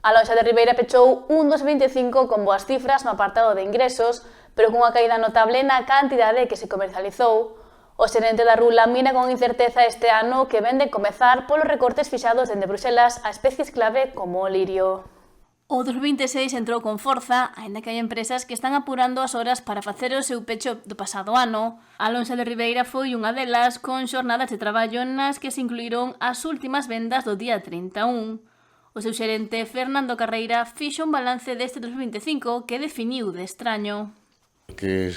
A loxa de Ribeira pechou un 2025 con boas cifras no apartado de ingresos, pero cunha caída notable na cantidade que se comercializou. O xerente da RUL lamina con incerteza este ano que ven de comezar polos recortes fixados dende Bruxelas a especies clave como o lirio. O 2026 entrou con forza, aínda que hai empresas que están apurando as horas para facer o seu pecho do pasado ano. A lonxa de Ribeira foi unha delas, con xornadas de traballo nas que se incluíron as últimas vendas do día 31. O seu xerente, Fernando Carreira, fixo un balance deste 2025 que definiu de extraño. Que,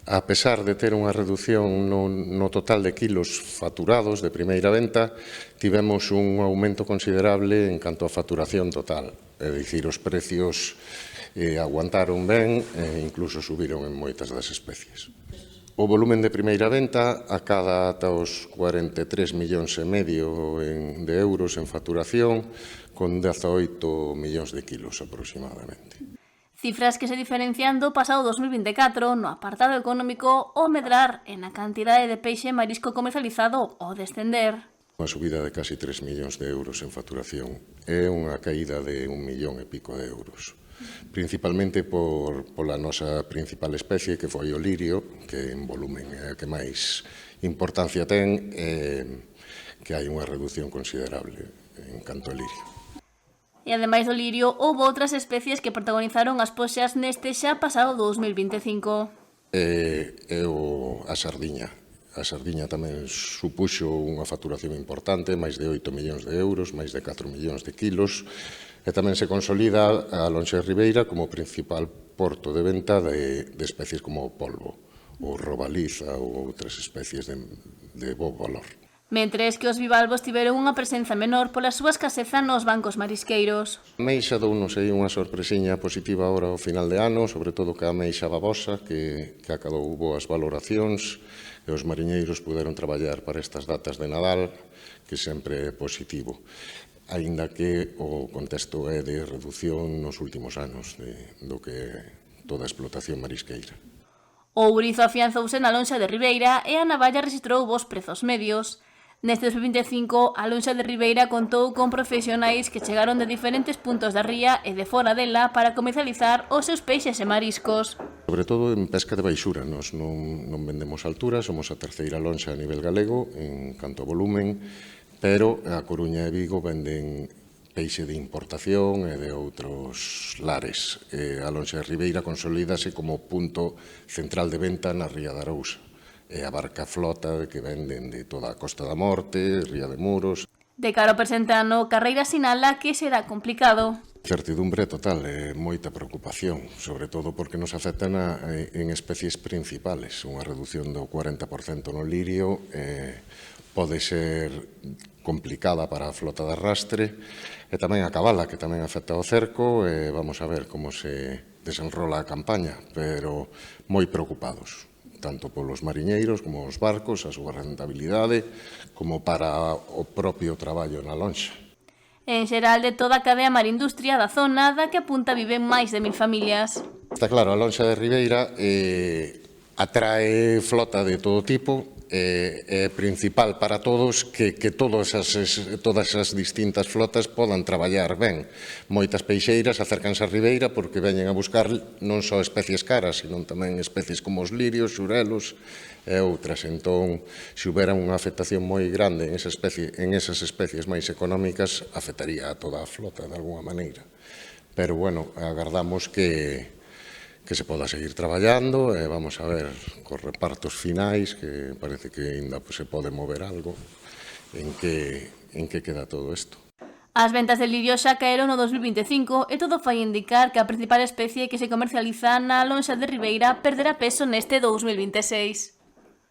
a pesar de ter unha reducción no total de kilos facturados de primeira venta, tivemos un aumento considerable en canto a facturación total. É dicir, os precios aguantaron ben e incluso subiron en moitas das especies. O volumen de primeira venta acada ata os 43,5 millóns de euros en facturación, con 18 millóns de kilos aproximadamente. Cifras que se diferencian do pasado 2024 no apartado económico ao medrar en a cantidade de peixe e marisco comercializado ao descender. Unha subida de casi 3 millóns de euros en facturación é unha caída de 1,5 millón de euros. Principalmente pola nosa principal especie, que foi o lirio, que en volumen é a que máis importancia ten, que hai unha reducción considerable en canto ao lirio. E ademais do lirio, houve outras especies que protagonizaron as poxas neste xa pasado 2025. A sardiña. A sardiña tamén supuxo unha facturación importante, máis de 8 millóns de euros, máis de 4 millóns de kilos, e tamén se consolida a lonxa de Ribeira como principal porto de venta de especies como o polvo, ou robaliza ou outras especies de bo valor. Mentres que os bivalvos tiveron unha presenza menor pola súa escaseza nos bancos marisqueiros. A meixa dounos aí unha sorpresiña positiva agora ao final de ano, sobre todo que a meixa babosa, que acadou boas valoracións, e os mariñeiros puderon traballar para estas datas de Nadal, que sempre é positivo, aínda que o contexto é de reducción nos últimos anos do que é toda a explotación marisqueira. O ourizo afianzouse na lonxa de Ribeira e a navalla registrou bons prezos medios. Neste 2025, a lonxa de Ribeira contou con profesionais que chegaron de diferentes puntos da ría e de fora dela para comercializar os seus peixes e mariscos. Sobre todo en pesca de baixura, nos non vendemos altura, somos a terceira lonxa a nivel galego en canto a volumen, pero a Coruña e Vigo venden peixe de importación e de outros lares. A lonxa de Ribeira consolídase como punto central de venta na ría da Arousa. E abarca flota que venden de toda a Costa da Morte, Ría de Muros. De cara ao presente ano, Carreira sinala que será complicado. Certidumbre total e moita preocupación, sobre todo porque nos afectan en especies principales. Unha reducción do 40% no lirio pode ser complicada para a flota de arrastre e tamén a cabala, que tamén afecta ao cerco, e vamos a ver como se desenrola a campaña, pero moi preocupados, tanto polos mariñeiros como os barcos, a súa rentabilidade, como para o propio traballo na lonxa. En xeral, de toda a cadea marindustria da zona, da que apunta viven máis de 1000 familias. Está claro, a lonxa de Ribeira atrae flota de todo tipo, é principal para todos que todas as distintas flotas podan traballar ben. Moitas peixeiras acércanse a Ribeira porque veñen a buscar non só especies caras, sino tamén especies como os lirios, xurelos e outras. Entón, se houbera unha afectación moi grande en esas especies máis económicas, afectaría a toda a flota de alguma maneira. Pero, bueno, agardamos que se poda seguir traballando e vamos a ver cos repartos finais, que parece que ainda se pode mover algo, en que queda todo isto. As ventas de lirio xa caeron no 2025 e todo fai indicar que a principal especie que se comercializa na lonxa de Ribeira perderá peso neste 2026.